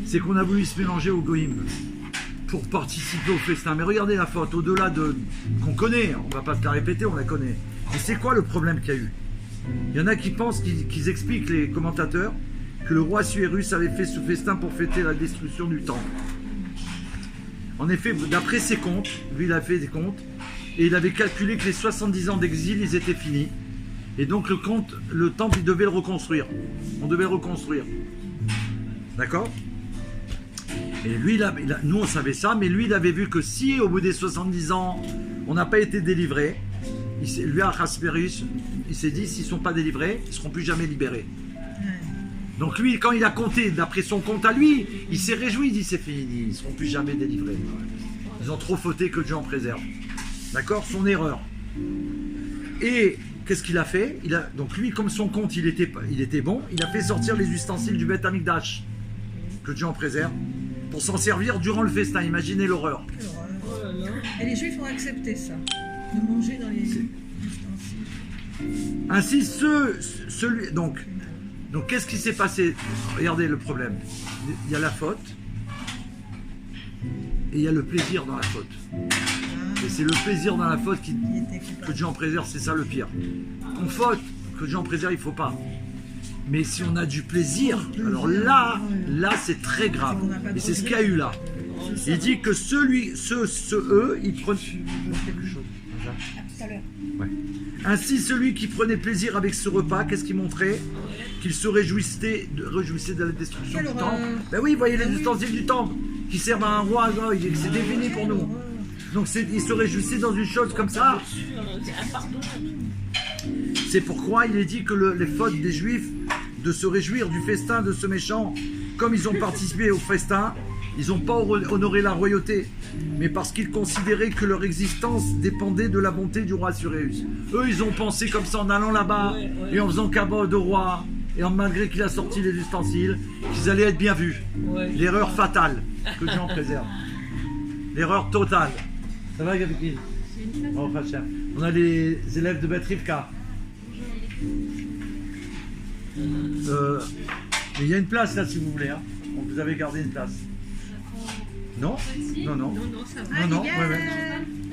C'est qu'on a voulu se mélanger au Goïm pour participer au festin. Mais regardez la faute, au-delà de qu'on connaît, on ne va pas se la répéter, on la connaît. Mais c'est quoi le problème qu'il y a eu? Il y en a qui pensent, qu'ils expliquent, les commentateurs, que le roi Assuérus avait fait ce festin pour fêter la destruction du temple. En effet, d'après ses comptes, lui il a fait des comptes, et il avait calculé que les 70 ans d'exil, ils étaient finis. Et donc le temple, il devait le reconstruire. On devait le reconstruire. D'accord? Et lui, nous on savait ça, mais lui il avait vu que si au bout des 70 ans, on n'a pas été délivré, lui à Assuérus, il s'est dit, s'ils ne sont pas délivrés, ils ne seront plus jamais libérés. Donc lui, quand il a compté, d'après son compte à lui, il s'est réjoui, il dit, c'est fini, ils ne seront plus jamais délivrés. Ils ont trop fauté, que Dieu en préserve. D'accord? Son erreur. Et qu'est-ce qu'il a fait? Donc lui, comme son compte il était bon, il a fait sortir les ustensiles du Beth Amikdash, que Dieu en préserve, pour s'en servir durant le festin. Imaginez l'horreur. Et les Juifs ont accepté ça, de manger dans les ustensiles. Ainsi, donc qu'est-ce qui s'est passé? Regardez le problème. Il y a la faute et il y a le plaisir dans la faute. Et c'est le plaisir dans la faute que Dieu en préserve, c'est ça le pire. On faute, que Dieu en préserve, il ne faut pas. Mais si on a du plaisir, alors là c'est très grave. Et c'est ce qu'il y a eu là. Il dit que eux, ils prenaient quelque chose. Ouais. Ainsi, celui qui prenait plaisir avec ce repas, qu'est-ce qu'il montrait? Qu'il se réjouissait de la destruction du temple. Ben oui, vous voyez les ustensiles du temple qui servent à un roi, c'est défini pour nous. Donc il se réjouissait dans une chose comme ça. C'est pourquoi il est dit que les fautes des Juifs de se réjouir du festin de ce méchant, comme ils ont participé au festin, ils n'ont pas honoré la royauté, mais parce qu'ils considéraient que leur existence dépendait de la bonté du roi Assuérus. Eux, ils ont pensé comme ça en allant là-bas et en faisant cabot de roi, et malgré qu'il a sorti les ustensiles, qu'ils allaient être bien vus. L'erreur fatale, que Dieu en préserve. L'erreur totale. Ça va, Gabriel? On a les élèves de Beth Rivka. Il y a une place là si vous voulez. Hein. Vous avez gardé une place. Non? Non, non. Ça va. Non,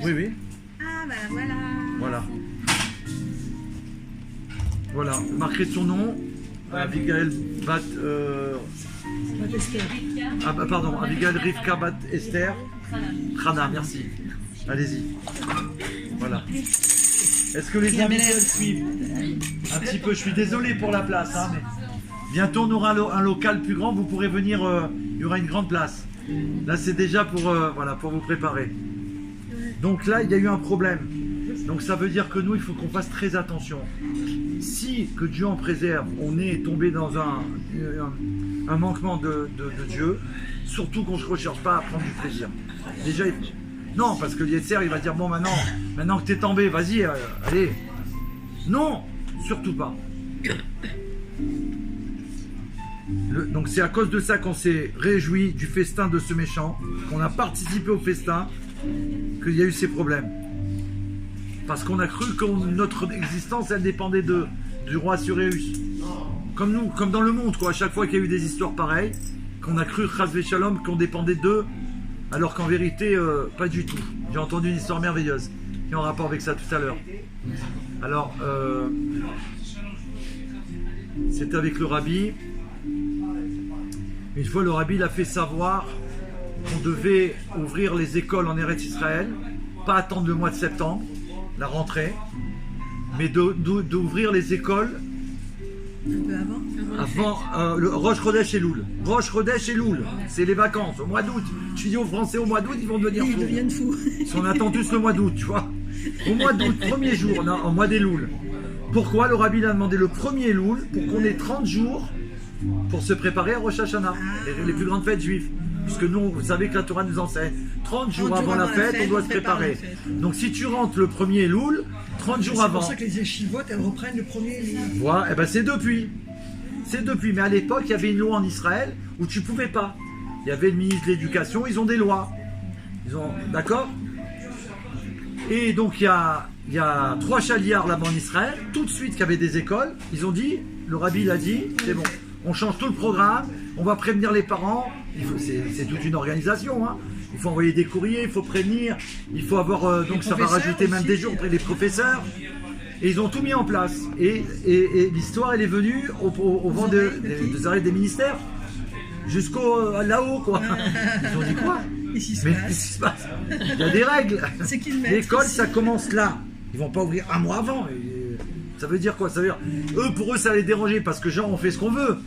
oui. Ah, bah voilà. Voilà, marquez son nom. Abigail Bat. Abigail Rivka Bat Esther. Trana, merci. Allez-y. Voilà. Est-ce que les invités suivent? Un petit peu, je suis désolé pour la place, hein, mais bientôt on aura un local plus grand, vous pourrez venir, il y aura une grande place. Là c'est déjà pour vous préparer. Donc là il y a eu un problème. Donc ça veut dire que nous il faut qu'on fasse très attention. Si, que Dieu en préserve, on est tombé dans un manquement de Dieu, surtout qu'on ne recherche pas à prendre du plaisir. Déjà, non, parce que Yetzer il va dire bon maintenant que tu es tombé, vas-y, allez. Non, surtout pas. Donc c'est à cause de ça qu'on s'est réjoui du festin de ce méchant, qu'on a participé au festin, qu'il y a eu ces problèmes. Parce qu'on a cru que notre existence, elle dépendait du roi Assuérus. Comme nous, comme dans le monde, quoi. À chaque fois qu'il y a eu des histoires pareilles, qu'on a cru, Chas Veshalom, qu'on dépendait d'eux, alors qu'en vérité, pas du tout. J'ai entendu une histoire merveilleuse, qui est en rapport avec ça tout à l'heure. Alors, c'était avec le rabbi. Une fois, le rabbi l'a fait savoir qu'on devait ouvrir les écoles en Eretz Israël, pas attendre le mois de septembre, la rentrée, mais d'ouvrir les écoles Un peu avant le Rosh Chodesh Elul. Rosh Chodesh Elul, c'est les vacances, au mois d'août. Je dis aux Français, au mois d'août, ils vont devenir fous. Ils deviennent fous. On attend tous le mois d'août, tu vois. Au mois d'août, premier jour, au mois d'Elul. Pourquoi le rabbi a demandé le premier Elul? Pour qu'on ait 30 jours pour se préparer à Rosh Hashanah, les plus grandes fêtes juives. Puisque nous, vous savez que la Torah nous enseigne 30 jours avant la fête, on doit se préparer. Donc si tu rentres le premier Elul, 30 jours avant. C'est pour ça que les yeshivotes, elles reprennent le premier. Voilà, et ben c'est depuis. C'est depuis. Mais à l'époque, il y avait une loi en Israël où tu pouvais pas. Il y avait le ministre de l'Éducation, ils ont des lois. D'accord? Et donc il y a 3 chaliards là-bas en Israël, tout de suite qu'il y avait des écoles, ils ont dit, le rabbi l'a dit, c'est bon, on change tout le programme, on va prévenir les parents, c'est toute une organisation, hein. Il faut envoyer des courriers, il faut prévenir, il faut avoir, donc ça va rajouter même des jours auprès des professeurs, et ils ont tout mis en place. Et l'histoire elle est venue au vent des arrêts des ministères, jusqu'au là-haut quoi. Ils ont dit quoi? Qu'est-ce Mais qu'est-ce qui se passe? Il y a des règles. L'école, ça commence là. Ils vont pas ouvrir un mois avant. Ça veut dire quoi? Ça veut dire, pour eux, ça les déranger parce que genre, on fait ce qu'on veut.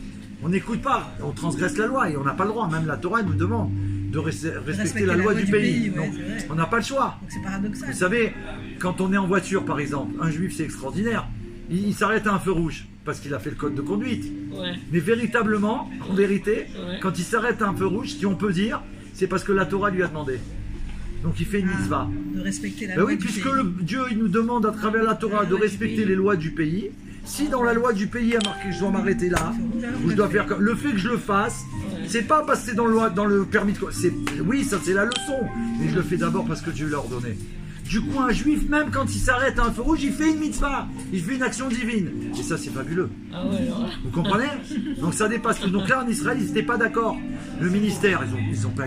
On n'écoute pas. On transgresse la loi et on n'a pas le droit. Même la Torah nous demande de respecter la loi du pays. Donc, on n'a pas le choix. C'est paradoxal. Vous savez, quand on est en voiture, par exemple, un juif, c'est extraordinaire. Il s'arrête à un feu rouge parce qu'il a fait le code de conduite. Ouais. Mais véritablement, en vérité, quand il s'arrête à un feu rouge, si on peut dire, c'est parce que la Torah lui a demandé. Donc il fait une mitzvah. De respecter la Ben loi oui, du puisque pays. Dieu il nous demande à travers la Torah de respecter les lois du pays. Si dans la loi du pays il y a marqué que je dois m'arrêter là, ou je dois faire comme. Le fait que je le fasse, c'est pas parce que c'est dans le permis de. Oui, ça c'est la leçon, mais je le fais d'abord parce que Dieu l'a ordonné. Du coup, un juif, même quand il s'arrête à un feu rouge, il fait une mitzvah, il fait une action divine. Et ça, c'est fabuleux. Vous comprenez? Donc ça dépasse tout. Donc là, en Israël, ils n'étaient pas d'accord. Le ministère, ils ont pas.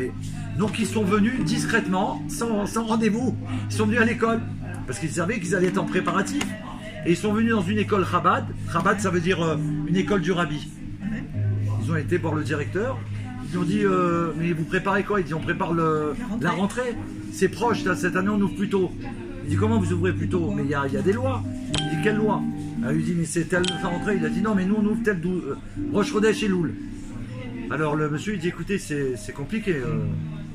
Donc ils sont venus discrètement, sans rendez-vous. Ils sont venus à l'école parce qu'ils savaient qu'ils allaient être en préparatif. Et ils sont venus dans une école Chabad. Chabad, ça veut dire une école du rabbi. Ils ont été voir le directeur. Ils ont dit, mais vous préparez quoi? Il dit, on prépare la rentrée. C'est proche, là, cette année on ouvre plus tôt. Il dit, comment vous ouvrez plus tôt? Mais il y a des lois. Il dit, quelle loi? Il lui dit, mais c'est telle rentrée. Il a dit, non, mais nous on ouvre telle Rosh Chodesh et Loul. Alors le monsieur il dit, écoutez, c'est compliqué.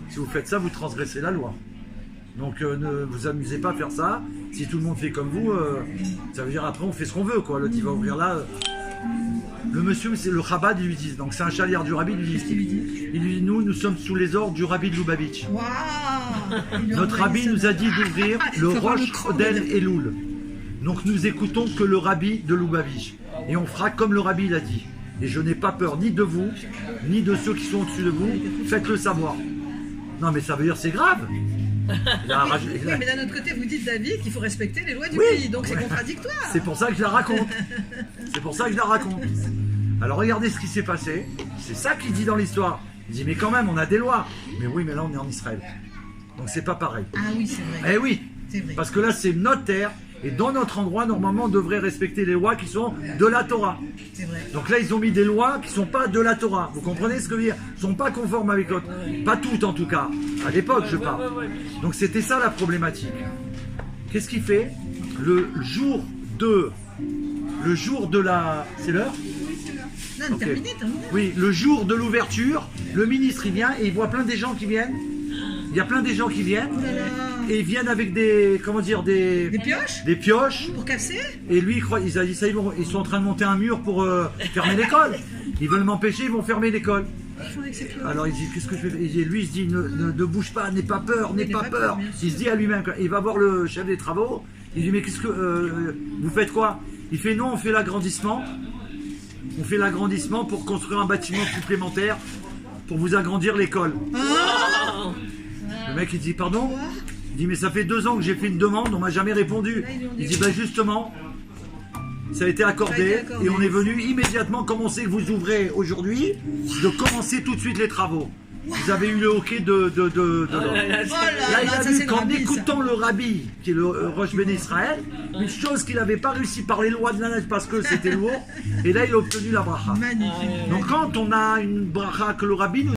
Si vous faites ça, vous transgressez la loi. Donc ne vous amusez pas à faire ça. Si tout le monde fait comme vous, ça veut dire après on fait ce qu'on veut, quoi. L'autre il va ouvrir là. Le monsieur, c'est le Chabad, il lui dit, donc c'est un chaliard du rabbi, il lui dit, nous sommes sous les ordres du rabbi de Lubavitch. Notre rabbi nous a dit d'ouvrir le Rosh Chodesh et Loul. Donc nous écoutons que le rabbi de Lubavitch. Et on fera comme le rabbi l'a dit. Et je n'ai pas peur ni de vous, ni de ceux qui sont au-dessus de vous. Faites-le savoir. Non mais ça veut dire c'est grave. Oui, mais d'un autre côté, vous dites, David, qu'il faut respecter les lois du Oui. pays, donc c'est contradictoire. C'est pour ça que je la raconte. C'est pour ça que je la raconte. Alors regardez ce qui s'est passé. C'est ça qu'il dit dans l'histoire. Il dit mais quand même on a des lois. Mais oui mais là on est en Israël. Donc c'est pas pareil. Ah oui, c'est vrai. Eh oui. C'est vrai. Parce que là c'est notre terre. Et dans notre endroit, normalement, on devrait respecter les lois qui sont de la Torah. C'est vrai. Donc là, ils ont mis des lois qui ne sont pas de la Torah. Vous comprenez ce que je veux dire? Ils ne sont pas conformes avec l'autre. Pas toutes, en tout cas. À l'époque, je parle. Donc c'était ça la problématique. Qu'est-ce qu'il fait? Le jour de la... C'est l'heure? Non, Ok. terminé. Oui, le jour de l'ouverture, le ministre, il vient et il voit plein des gens qui viennent. Il y a plein des gens qui viennent. Et ils viennent avec des... Comment dire? Des pioches Des pioches. pour casser. Et lui, il croit, ils a dit ça, ils sont en train de monter un mur pour fermer l'école. Ils veulent m'empêcher, ils vont fermer l'école. Alors il dit, qu'est-ce que je fais? Lui, il se dit, ne bouge pas, n'aie pas peur, n'aie pas peur. Il se dit à lui-même, il va voir le chef des travaux. Il dit, mais qu'est-ce que vous faites quoi? Il fait, non, on fait l'agrandissement. On fait l'agrandissement pour construire un bâtiment supplémentaire pour vous agrandir l'école. Le mec, il dit, pardon? Il dit, mais ça fait 2 ans que j'ai fait une demande, on m'a jamais répondu. Il dit, bah justement, ça a été accordé et on est venu immédiatement, comme on sait que vous ouvrez aujourd'hui, de commencer tout de suite les travaux. Vous avez eu le hockey de l'homme. Là, il a vu qu'en écoutant le rabbi, qui est le Rosh Béné Israël, une chose qu'il n'avait pas réussi par les lois de la neige parce que c'était lourd, et là, il a obtenu la bracha. Magnifique. Donc quand on a une bracha que le rabbi nous